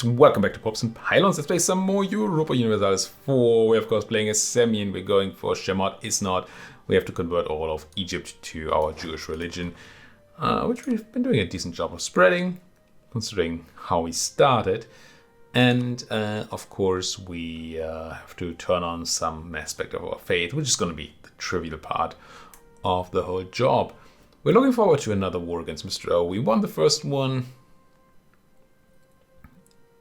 Welcome back to Pops and Pylons. Let's play some more Europa Universalis 4. We're of course playing as Semien. We're going for Shemot Is Not. We have to convert all of Egypt to our Jewish religion, which we've been doing a decent job of spreading, considering how we started. And of course we have to turn on some aspect of our faith, which is going to be the trivial part of the whole job. We're looking forward to another war against Mr. O. We won the first one.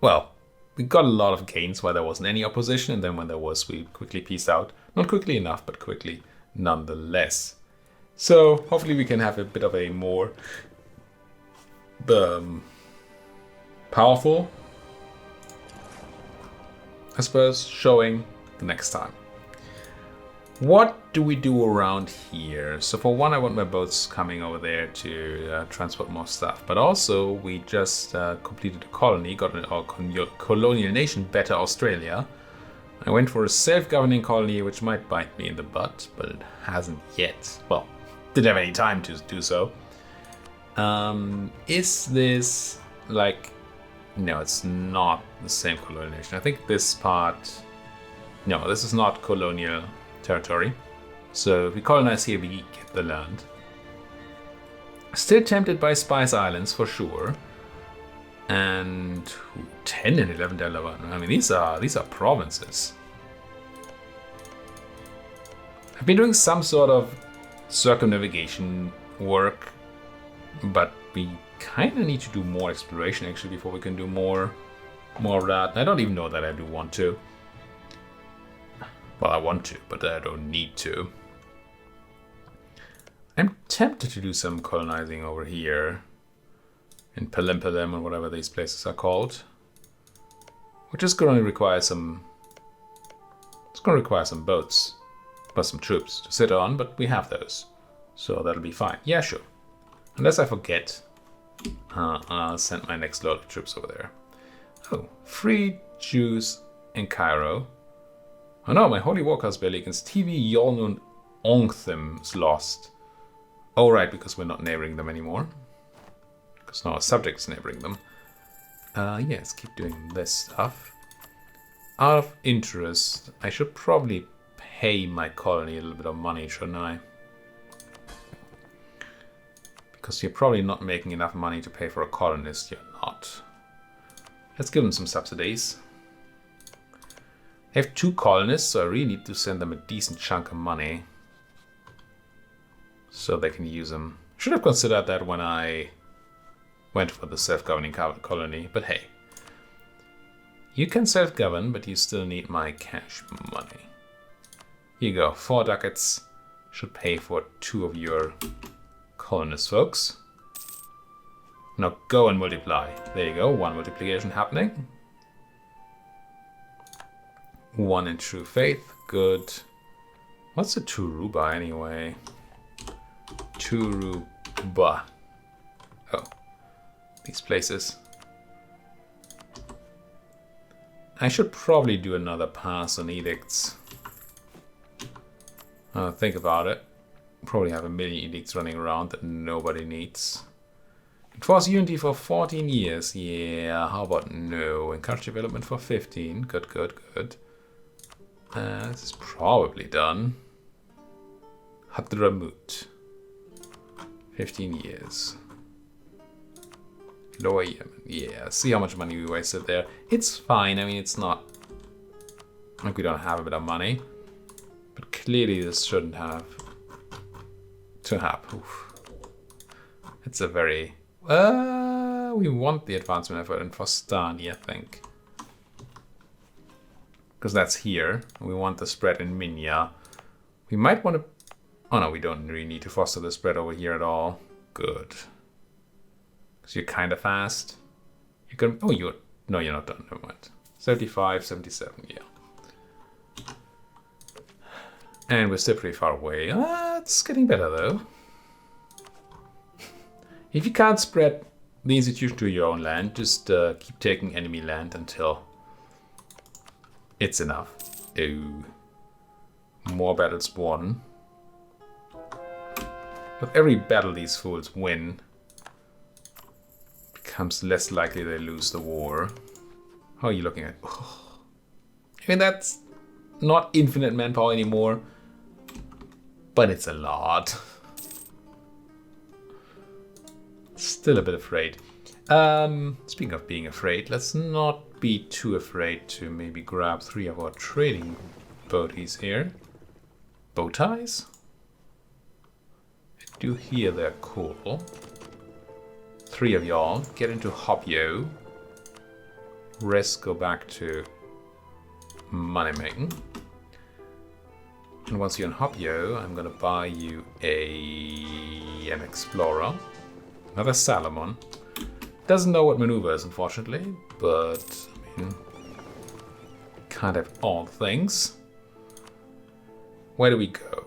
Well, we got a lot of gains while there wasn't any opposition, and then when there was, we quickly peaced out. Not quickly enough, but quickly nonetheless. So hopefully we can have a bit of a more powerful, I suppose, showing the next time. What do we do around here? So for one, I want my boats coming over there to transport more stuff. But also, we just completed a colony, got our colonial nation, Better Australia. I went for a self-governing colony, which might bite me in the butt, but it hasn't yet. Well, didn't have any time to do so. Is this like... No, it's not the same colonial nation. I think this part... No, this is not colonial territory. So if we colonize here, we get the land. Still tempted by Spice Islands for sure. And 10 and 11 Delaware. I mean, these are provinces. I've been doing some sort of circumnavigation work, but we kind of need to do more exploration actually before we can do more of that. I don't even know that I do want to. Well, I want to, but I don't need to. I'm tempted to do some colonizing over here. In Pelimpelem or whatever these places are called. Which is going to require some... It's going to require some boats. Plus some troops to sit on, but we have those. So that'll be fine. Yeah, sure. Unless I forget. I'll send my next load of troops over there. Oh, free Jews in Cairo. Oh no, my Holy Warcast Belly against TV Yolnun Ongthim is lost. Oh right, because we're not neighboring them anymore. Because now our subject is neighboring them. Yes, keep doing this stuff. Out of interest, I should probably pay my colony a little bit of money, shouldn't I? Because you're probably not making enough money to pay for a colonist, you're not. Let's give them some subsidies. I have 2 colonists, so I really need to send them a decent chunk of money. So they can use them. Should have considered that when I went for the self-governing colony, but hey. You can self-govern, but you still need my cash money. Here you go, 4 ducats. Should pay for 2 of your colonist folks. Now go and multiply. There you go, 1 multiplication happening. 1 in true faith, good. What's a Turuba anyway? Turuba. Oh, these places. I should probably do another pass on edicts. Think about it. Probably have a million edicts running around that nobody needs. Enforce unity for 14 years. Yeah, how about no? Encourage development for 15. Good, good, good. This is probably done. Hadramut. 15 years. Lower Yemen. Yeah, see how much money we wasted there. It's fine. I mean, it's not like we don't have a bit of money. But clearly this shouldn't have to happen. Oof. It's a very... we want the advancement effort in Fostani, I think. Because that's here. We want the spread in Minya. We might want to... Oh no, we don't really need to foster the spread over here at all. Good. Because you're kind of fast. You can... Oh, you're... No, you're not done. Never mind. 75, 77, yeah. And we're still pretty far away. It's getting better, though. If you can't spread the institution to your own land, just keep taking enemy land until... It's enough. Oh. More battles won. With every battle these fools win, becomes less likely they lose the war. How are you looking at? Oh. I mean, that's not infinite manpower anymore, but it's a lot. Still a bit afraid. Speaking of being afraid, let's not be too afraid to maybe grab 3 of our trading boaties here. Bow ties? I do hear they're cool. 3 of y'all get into Hopyo. Rest go back to money making. And once you're in Hopyo, I'm gonna buy you an Explorer. Another Salomon. Doesn't know what maneuvers, unfortunately, but I mean, can't have all things. Where do we go?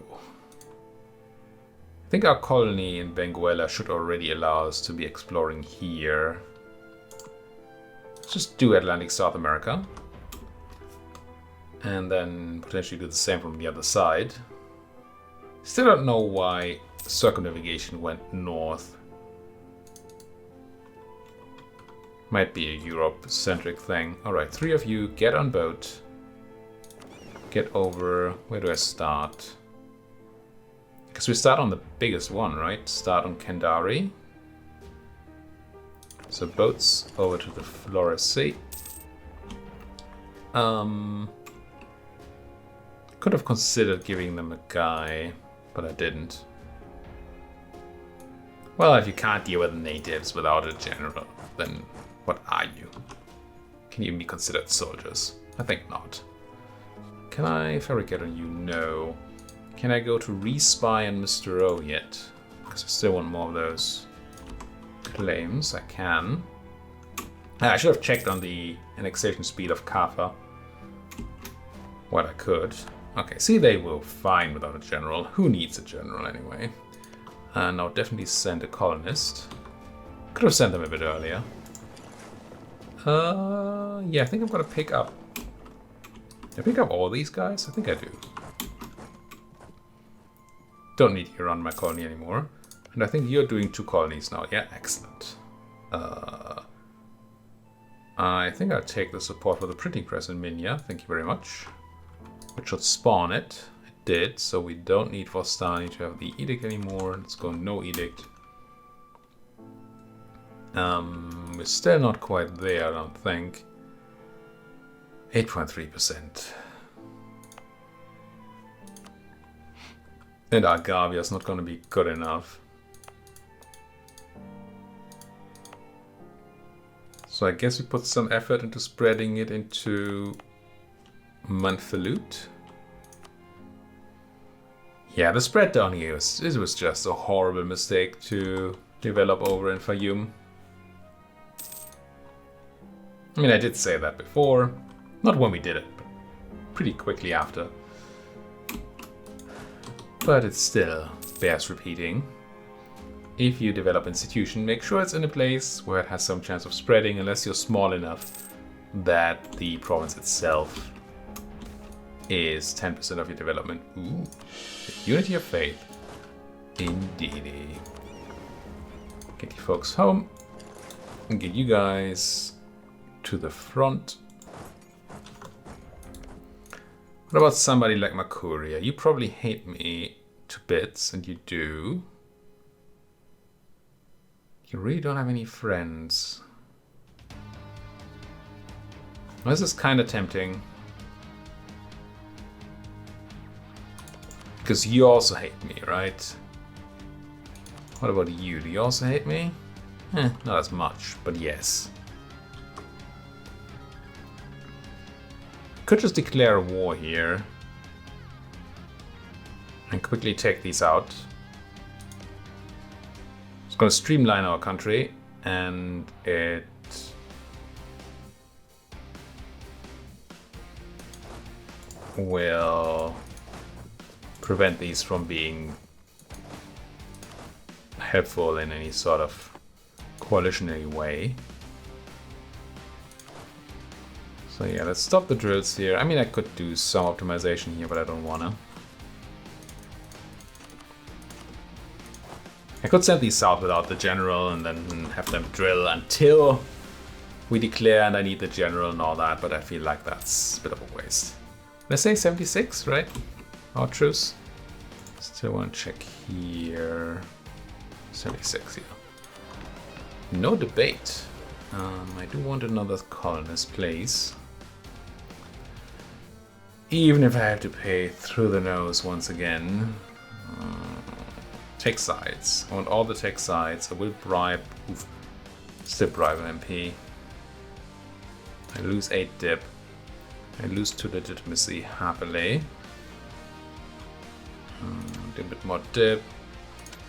I think our colony in Benguela should already allow us to be exploring here. Let's just do Atlantic South America. And then potentially do the same from the other side. Still don't know why circumnavigation went north. Might be a Europe-centric thing. Alright, 3 of you get on boat. Get over... Where do I start? Because we start on the biggest one, right? Start on Kendari. So boats over to the Flores Sea. Could have considered giving them a guy, but I didn't. Well, if you can't deal with natives without a general, then what are you? Can you even be considered soldiers? I think not. Can I fabricate on you? No. Can I go to respy on Mr. O yet? Because I still want more of those claims. I can. I should have checked on the annexation speed of Kaffa. What I could. Okay, see, they were fine without a general. Who needs a general anyway? And I'll definitely send a colonist. Could have sent them a bit earlier. Yeah, I think I'm gonna pick up. Did I pick up all these guys? I think I do. Don't need you around my colony anymore. And I think you're doing 2 colonies now. Yeah, excellent. I think I'll take the support for the printing press in Minya. Thank you very much. Which should spawn it. It did, so we don't need Vostani to have the edict anymore. Let's go no edict. We're still not quite there, I don't think. 8.3%. And Argavia is not going to be good enough. So I guess we put some effort into spreading it into Manfalut. Yeah, the spread down here was just a horrible mistake to develop over in Fayum. I mean, I did say that before. Not when we did it, but pretty quickly after. But it still bears repeating. If you develop institution, make sure it's in a place where it has some chance of spreading, unless you're small enough that the province itself is 10% of your development. Ooh, unity of faith. Indeedy. Get you folks home and get you guys to the front. What about somebody like Makuria? You probably hate me to bits, and you do. You really don't have any friends. This is kind of tempting. Because you also hate me, right? What about you? Do you also hate me? Not as much, but yes. Could just declare a war here. And quickly take these out. It's going to streamline our country, and it will prevent these from being helpful in any sort of coalitionary way. So yeah, let's stop the drills here. I mean, I could do some optimization here, but I don't wanna. I could send these south without the general and then have them drill until we declare and I need the general and all that, but I feel like that's a bit of a waste. Let's say 76, right? Our truce. Still want to check here. 76, yeah. No debate. I do want another colonist, please. Even if I have to pay through the nose once again. Take sides. I want all the take sides. I will bribe. Oof. Still bribe an MP. I lose 8 dip. I lose 2 legitimacy happily. Do a bit more dip.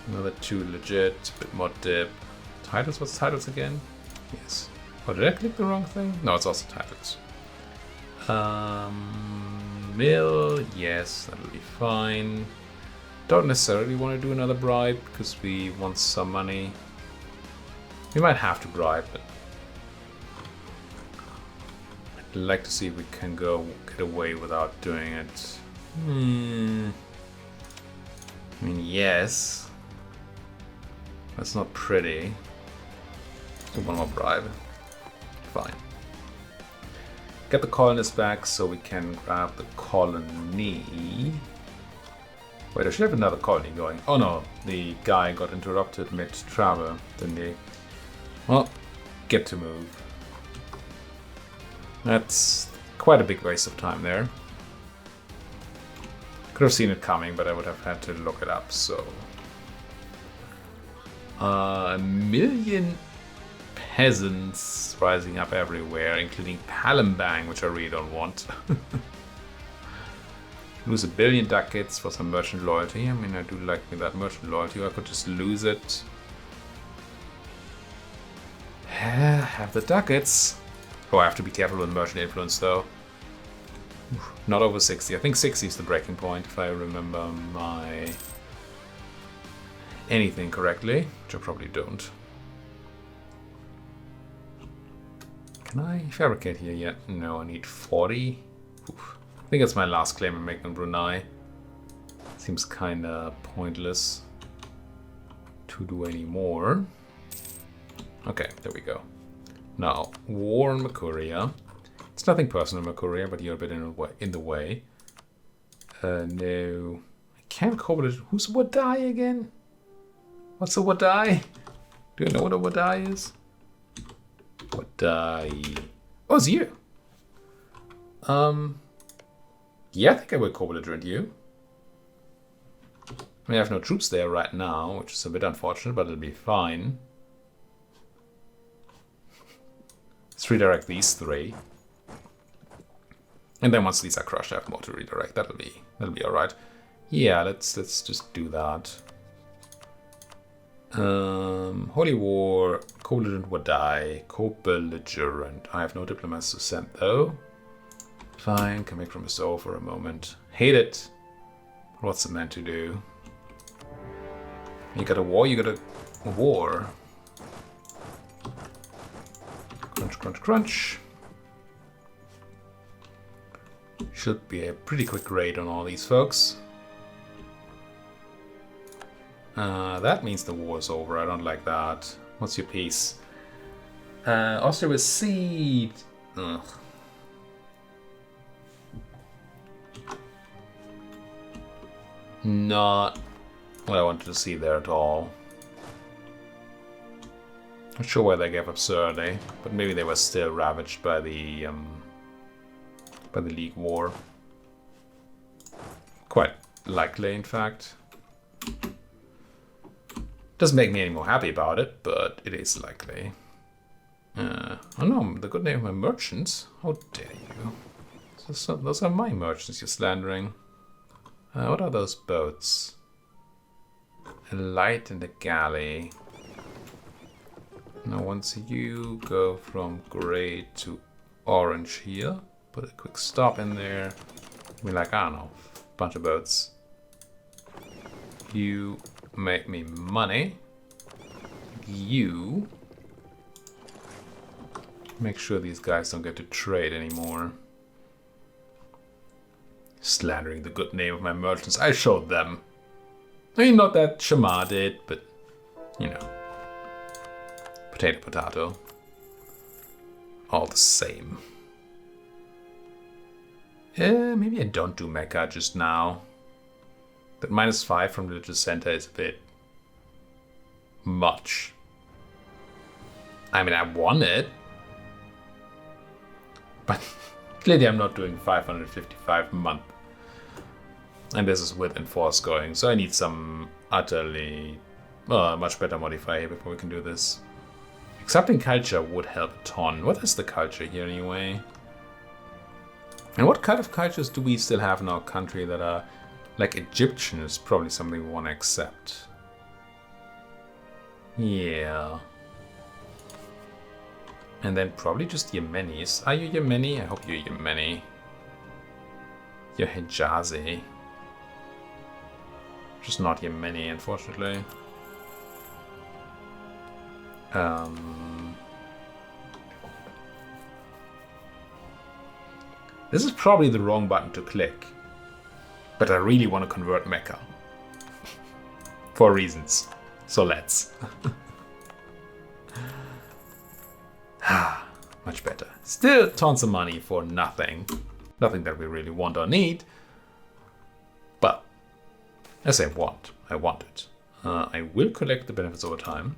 Another 2 legit. A bit more dip. Titles? What's titles again? Yes. Oh, did I click the wrong thing? No, it's also titles. Mill. Yes, that'll be fine. Don't necessarily want to do another bribe because we want some money. We might have to bribe, but I'd like to see if we can get away without doing it. I mean, yes. That's not pretty. Do one more bribe. Fine. Get the colonists back so we can grab the colony. Wait, I should have another colony going. Oh no, the guy got interrupted mid-travel, didn't he? Well, get to move. That's quite a big waste of time there. Could have seen it coming, but I would have had to look it up, so... a million peasants rising up everywhere, including Palembang, which I really don't want. Lose 1 billion ducats for some merchant loyalty. I mean, I do like me that merchant loyalty, or I could just lose it. Have the ducats. Oh, I have to be careful with merchant influence, though. Not over 60. I think 60 is the breaking point, if I remember my... anything correctly, which I probably don't. Can I fabricate here yet? No, I need 40. Oof. I think that's my last claim I'm making on Brunei. Seems kinda pointless to do any more. Okay, there we go. Now, war on Makuria. It's nothing personal, Makuria, but you're a bit in the way. No. I can't call it. Who's Wadai again? What's a Wadai? Do you know what a Wadai is? Wadai. Oh, it's you. Yeah, I think I will co-belligerent you. I mean, I have no troops there right now, which is a bit unfortunate, but it'll be fine. Let's redirect these 3. And then once these are crushed, I have more to redirect. That'll be alright. Yeah, let's just do that. Holy War, co-belligerent Wadai, co-belligerent. I have no diplomats to send though. Fine, can make from a stove for a moment. Hate it. What's it meant to do? You got a war, you got a war. Crunch, crunch, crunch. Should be a pretty quick raid on all these folks. That means the war is over. I don't like that. What's your peace? Austria was sieged. Ugh. Not what I wanted to see there at all. Not sure why they gave up Surrey, but maybe they were still ravaged by the League War. Quite likely, in fact. Doesn't make me any more happy about it, but it is likely. Oh no, the good name of my merchants? How dare you? Those are my merchants you're slandering. What are those boats? A light and a galley. Now once you go from grey to orange here, put a quick stop in there. Be like, I don't know, bunch of boats. You make me money. You make sure these guys don't get to trade anymore. Slandering the good name of my merchants. I showed them. I mean, not that Shema did, but, you know. Potato, potato. all the same. Maybe I don't do Mecca just now. That -5 from the religious center is a bit much. I mean, I want it, but clearly I'm not doing 555 a month. And this is with enforce going, so I need some utterly much better modifier here before we can do this. Accepting culture would help a ton. What is the culture here anyway? And what kind of cultures do we still have in our country that are like Egyptian is probably something we want to accept. Yeah. And then probably just Yemenis. Are you Yemeni? I hope you're Yemeni. You're Hijazi. Just not Yemeni, unfortunately. This is probably the wrong button to click. But I really want to convert Mecca. For reasons. So let's. Much better. Still tons of money for nothing. Nothing that we really want or need. But, as I want it. I will collect the benefits over time.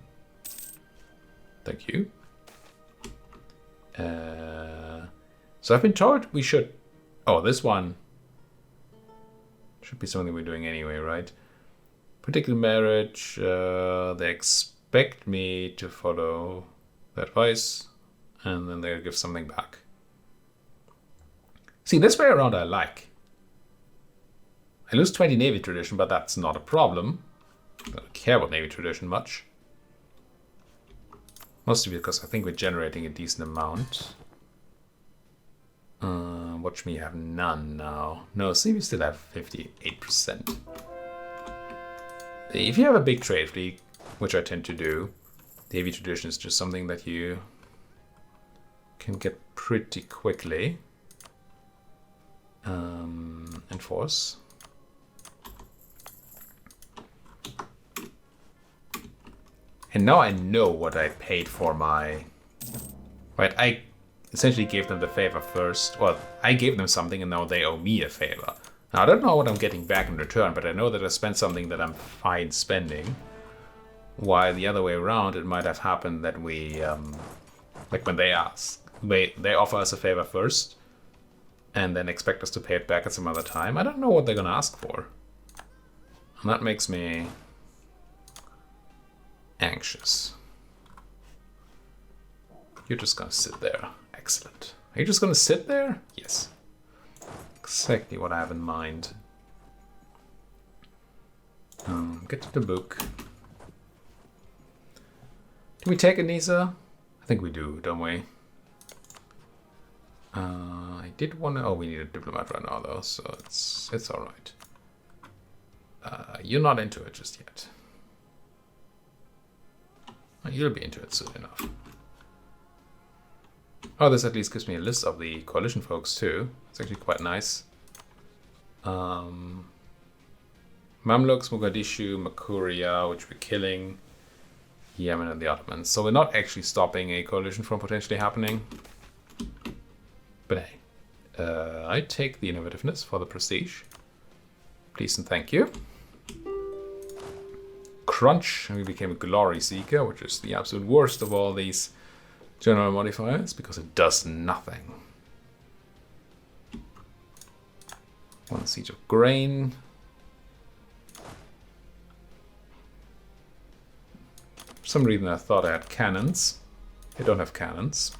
Thank you. So I've been told we should... Oh, this one should be something we're doing anyway, right? Particular marriage. They expect me to follow the advice. And then they'll give something back. See, this way around I like. I lose 20 Navy tradition, but that's not a problem. I don't care about Navy tradition much. Mostly because I think we're generating a decent amount. Watch me have none now. No, see, we still have 58%. If you have a big trade fleet, which I tend to do, Navy tradition is just something that you can get pretty quickly. Enforce. And now I know what I paid for my... Right, I essentially gave them the favor first. Well, I gave them something and now they owe me a favor. Now, I don't know what I'm getting back in return, but I know that I spent something that I'm fine spending. While the other way around, it might have happened that we... like when they ask. They offer us a favor first and then expect us to pay it back at some other time. I don't know what they're going to ask for. And that makes me anxious. You're just going to sit there. Excellent. Are you just going to sit there? Yes. Exactly what I have in mind. Get to the book. Do we take Anissa? I think we do, don't we? I did want to... Oh, we need a diplomat right now, though, so it's all right. You're not into it just yet. You'll be into it soon enough. Oh, this at least gives me a list of the coalition folks, too. It's actually quite nice. Mamluks, Mogadishu, Makuria, which we're killing. Yemen and the Ottomans. So we're not actually stopping a coalition from potentially happening. But hey, I take the innovativeness for the prestige. Please and thank you. Crunch, and we became a Glory Seeker, which is the absolute worst of all these general modifiers, because it does nothing. One siege of grain. For some reason I thought I had cannons. I don't have cannons.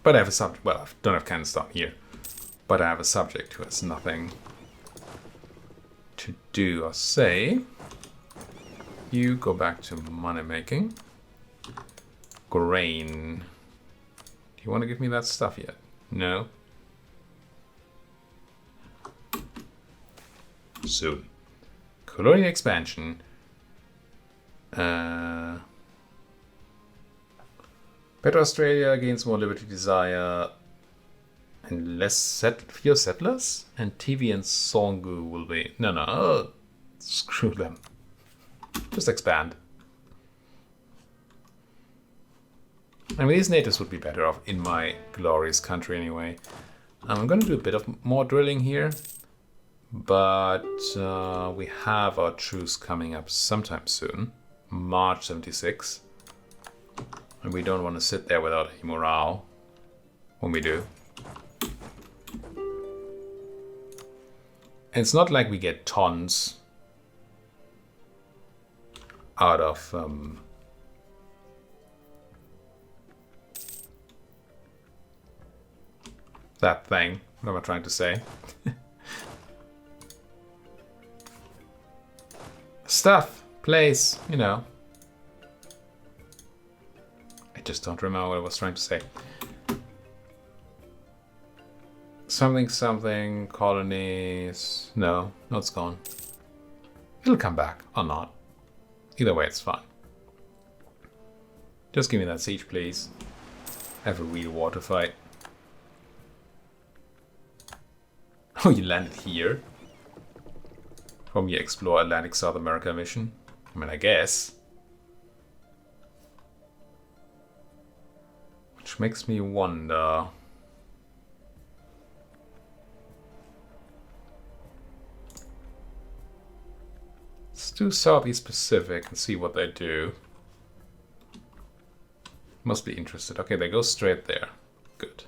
But I have a subject. Well, I don't have cannons down here. But I have a subject who has nothing to do or say. You go back to money making. Grain. Do you want to give me that stuff yet? No. Soon. Colonial expansion. Better Australia gains more liberty desire and less fewer settlers? And TV and Songu will be... No. Screw them. Just expand. I mean, these natives would be better off in my glorious country anyway. I'm going to do a bit of more drilling here. But we have our truce coming up sometime soon. March 76. And we don't want to sit there without any morale when we do. And it's not like we get tons out of that thing. What am I trying to say? Stuff, place, you know. I just don't remember what I was trying to say. Something, colonies. No, it's gone. It'll come back, or not. Either way, it's fine. Just give me that siege, please. Have a real water fight. Oh, you landed here? From your Explore Atlantic South America mission? I mean, I guess. Which makes me wonder. Let's do Southeast Pacific and see what they do. Must be interested. Okay, they go straight there. Good.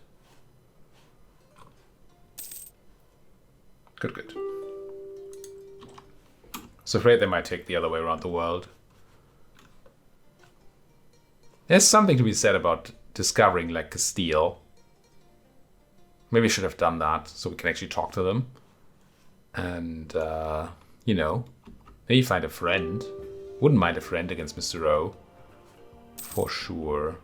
Good. So afraid they might take the other way around the world. There's something to be said about discovering like Castile. Maybe I should have done that so we can actually talk to them. And, you know, maybe find a friend. Wouldn't mind a friend against Mr. O. For sure.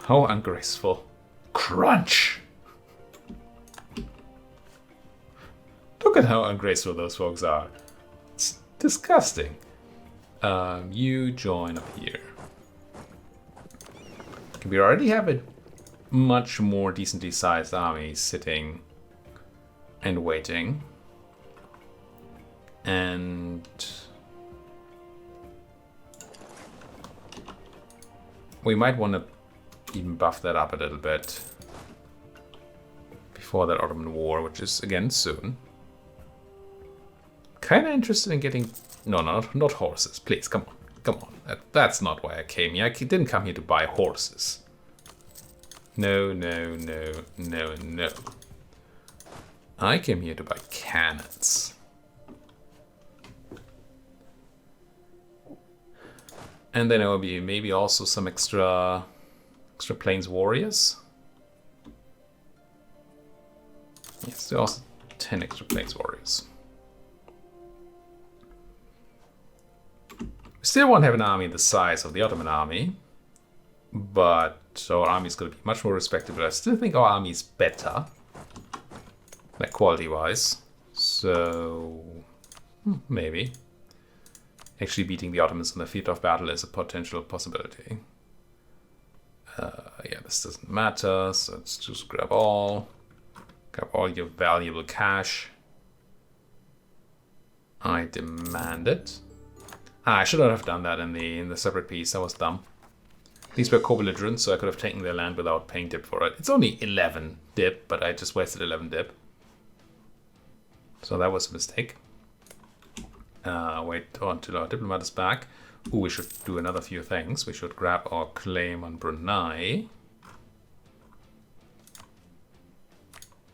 How ungraceful. Crunch! Look at how ungraceful those folks are. It's disgusting. You join up here. We already have a much more decently sized army sitting and waiting. And we might want to even buff that up a little bit before that Ottoman War, which is again soon. Kind of interested in getting... No, not horses. Please, come on. That's not why I came here. I didn't come here to buy horses. No. I came here to buy cannons. And then there will be maybe also some extra plains warriors. Yes, there are also 10 extra plains warriors. We still won't have an army the size of the Ottoman army, but our army is going to be much more respectable. I still think our army is better, like quality-wise. So maybe actually beating the Ottomans on the field of battle is a potential possibility. Yeah, this doesn't matter. So let's just grab all your valuable cash. I demand it. I should not have done that in the separate piece. That was dumb. These were co-belligerents, so I could have taken their land without paying dip for it. It's only 11 dip, but I just wasted 11 dip. So that was a mistake. Wait until our diplomat is back. Ooh, we should do another few things. We should grab our claim on Brunei.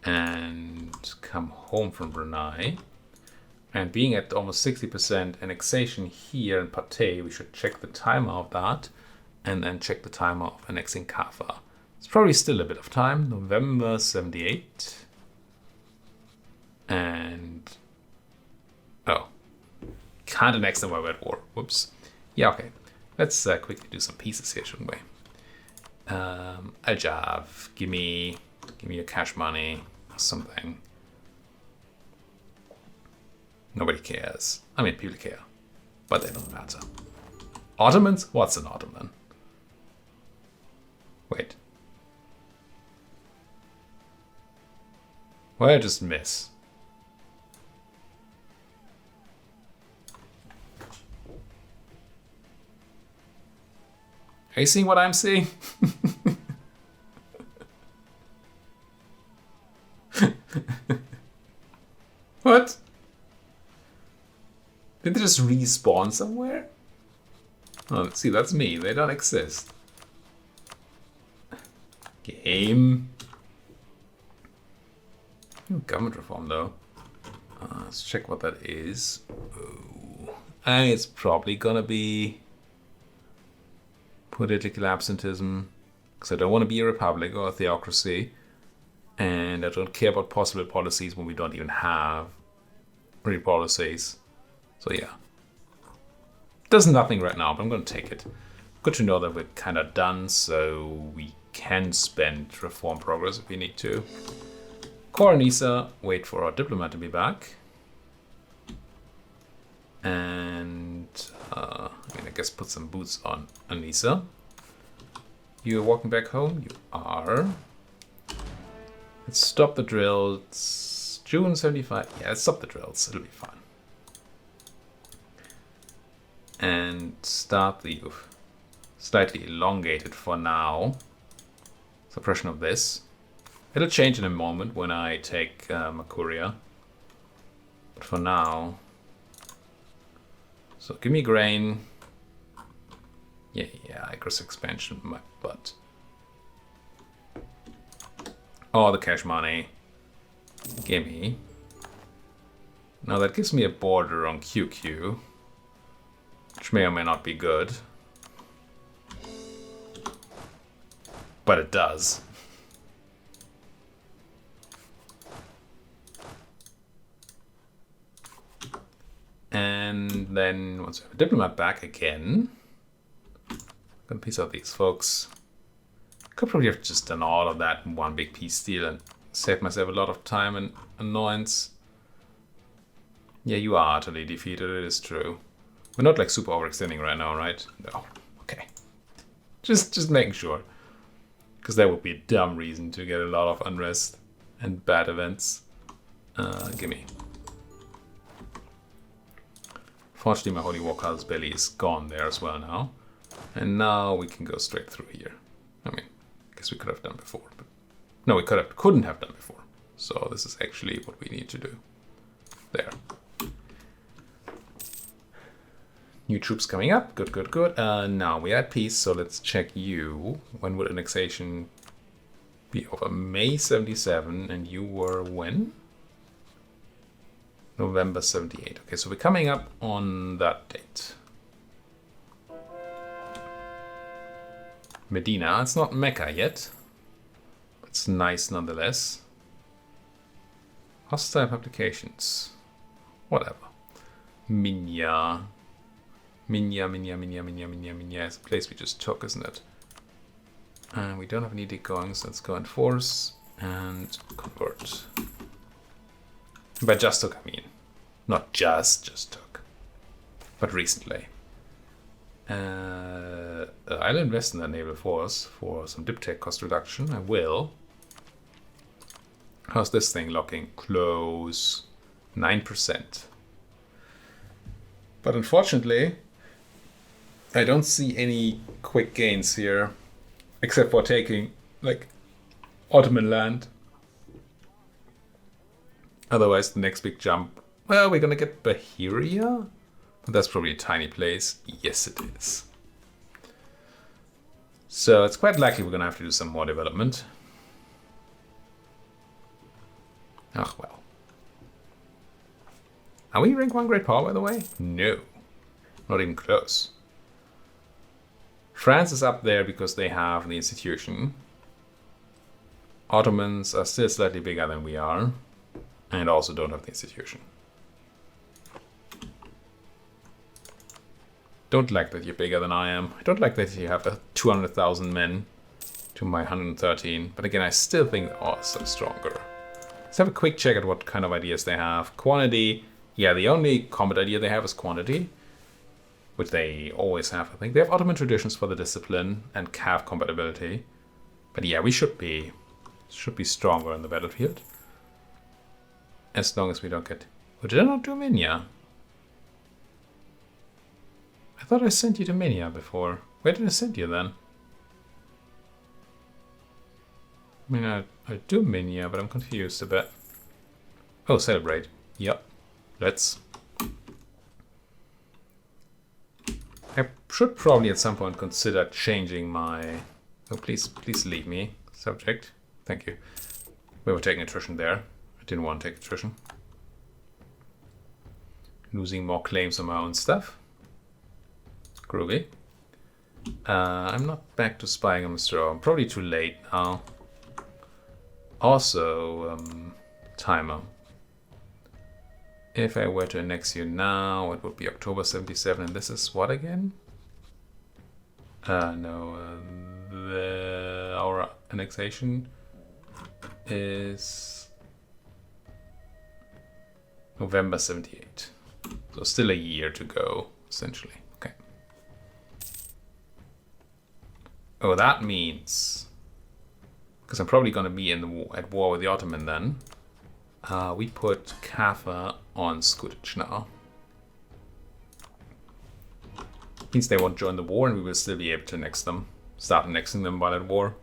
And come home from Brunei. And being at almost 60% annexation here in Patay, we should check the timer of that. And then check the timer of annexing Kaffa. It's probably still a bit of time. November 78. And... oh. Can't annex them while we're at war. Whoops. Yeah, okay. Let's quickly do some pieces here, shouldn't we? Aljav, give me your cash money or something. Nobody cares. I mean, people care, but they don't matter. Ottomans? What's an Ottoman? Wait. Why did I just miss? Are you seeing what I'm seeing? What? Did they just respawn somewhere? Oh, see, that's me. They don't exist. Game. Government reform, though. Let's check what that is. Oh. It's probably gonna be political absentism, because I don't want to be a republic or a theocracy, and I don't care about possible policies when we don't even have real policies. So yeah, does nothing right now, but I'm gonna take it. Good to know that we're kind of done, so we can spend reform progress if we need to. Core Anissa, wait for our diplomat to be back. And I guess put some boots on Anissa. You're walking back home? You are. Let's stop the drills. June 75. Yeah, let's stop the drills. It'll be fun. And start the slightly elongated for now suppression of this. It'll change in a moment when I take Makuria. But for now, so give me grain. Yeah, aggressive expansion, my butt. All the cash money. Gimme. Now that gives me a border on QQ, which may or may not be good. But it does. And then once we have a diplomat back again, I'm gonna piece out these folks. Could probably have just done all of that in one big peace deal and saved myself a lot of time and annoyance. Yeah, you are utterly defeated, it is true. We're not like super overextending right now, right? No. Okay. Just making sure. Because that would be a dumb reason to get a lot of unrest and bad events. Gimme. Fortunately, my Holy Warcard's belly is gone there as well now. And now we can go straight through here. I mean, I guess we could have done before, but no, we couldn't have done before. So this is actually what we need to do. There. New troops coming up. Good, good, good. Now we're at peace, so let's check you. When would annexation be over? May 77, and you were when? November 78. Okay, so we're coming up on that date. Medina, it's not Mecca yet. It's nice nonetheless. Hostile publications. Whatever. Minya. Minya. It's a place we just took, isn't it? And we don't have any edict going, so let's go and force and convert. By just took, I mean, not just took, but recently. I'll invest in the naval force for some diptech cost reduction. I will. How's this thing looking? Close. 9%. But unfortunately, I don't see any quick gains here, except for taking, like, Ottoman land. Otherwise, the next big jump... Well, we're gonna get Bahiria? But that's probably a tiny place. Yes, it is. So it's quite likely we're gonna have to do some more development. Oh, well. Are we rank 1 great power, by the way? No. Not even close. France is up there because they have the institution. Ottomans are still slightly bigger than we are. And also don't have the institution. Don't like that you're bigger than I am. I don't like that you have 200,000 men to my 113. But again, I still think the odds are stronger. Let's have a quick check at what kind of ideas they have. Quantity. Yeah, the only combat idea they have is quantity. Which they always have, I think. They have Ottoman traditions for the discipline and Cav compatibility. But yeah, we should be stronger in the battlefield. As long as we don't get... Oh, did I not do Minya? I thought I sent you to Minya before. Where did I send you then? I mean, I do Minya, but I'm confused a bit. Oh, celebrate. Yep. Let's. I should probably at some point consider changing my... Oh, please leave me. Subject. Thank you. We were taking attrition there. I didn't want to take attrition. Losing more claims on my own stuff. Groovy. I'm not back to spying on Mr. O. I'm probably too late now. Also, timer. If I were to annex you now, it would be October 77, and this is what again? Our annexation is November 78. So still a year to go, essentially. Okay. Oh, that means, because I'm probably going to be at war with the Ottoman then, we put Kaffa on Skutic now. Means they won't join the war and we will still be able to annex them. Start annexing them while at war.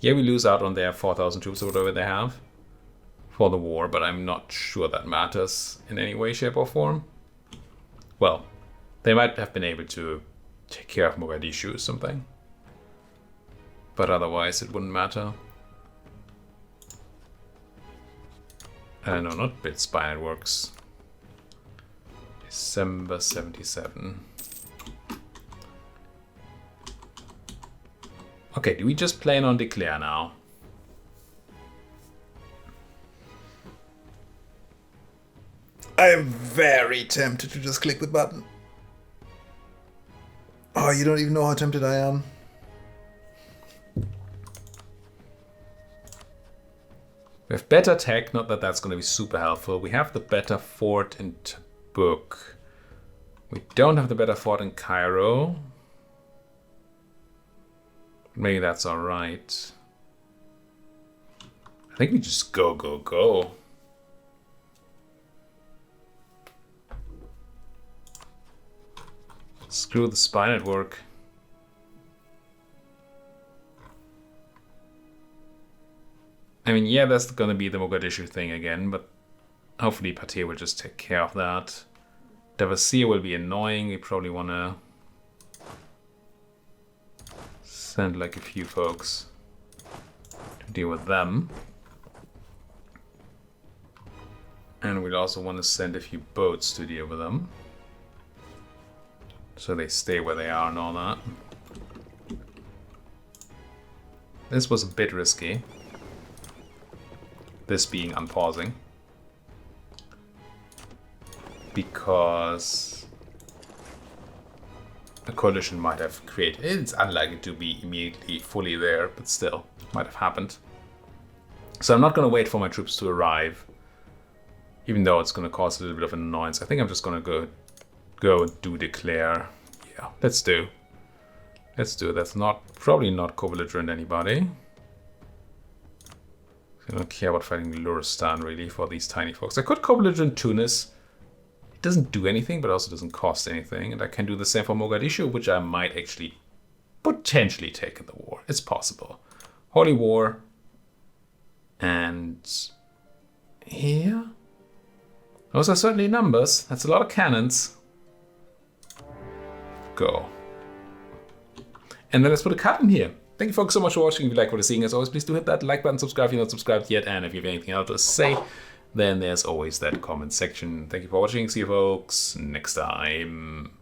Yeah, we lose out on their 4,000 troops or whatever they have for the war, but I'm not sure that matters in any way, shape or form. Well, they might have been able to take care of Mogadishu or something. But otherwise it wouldn't matter. No, not bit spy networks. December 77. Okay, do we just plan on declare now? I am very tempted to just click the button. Oh, you don't even know how tempted I am. We have better tech, not that that's going to be super helpful. We have the better fort in Tabuk. We don't have the better fort in Cairo. Maybe that's alright. I think we just go. Screw the spy network. I mean, yeah, that's gonna be the Mogadishu thing again, but hopefully Patir will just take care of that. Devasir will be annoying. We probably wanna send like a few folks to deal with them. And we'll also want to send a few boats to deal with them. So they stay where they are and all that. This was a bit risky. This being unpausing. Because a coalition might have created... It's unlikely to be immediately fully there, but still, might have happened. So I'm not going to wait for my troops to arrive. Even though it's going to cause a little bit of annoyance. I think I'm just going to go do declare. Yeah, let's do. Let's do it. That's probably not co-belligerent anybody. I don't care about fighting Luristan really for these tiny folks. I could co-belligerent Tunis. It doesn't do anything, but also doesn't cost anything. And I can do the same for Mogadishu, which I might actually potentially take in the war. It's possible. Holy War. And here. Those are certainly numbers. That's a lot of cannons. Go. And then let's put a cut in here. Thank you folks so much for watching. If you like what you're seeing, as always, please do hit that like button, subscribe if you're not subscribed yet, and if you have anything else to say, then there's always that comment section. Thank you for watching. See you folks next time.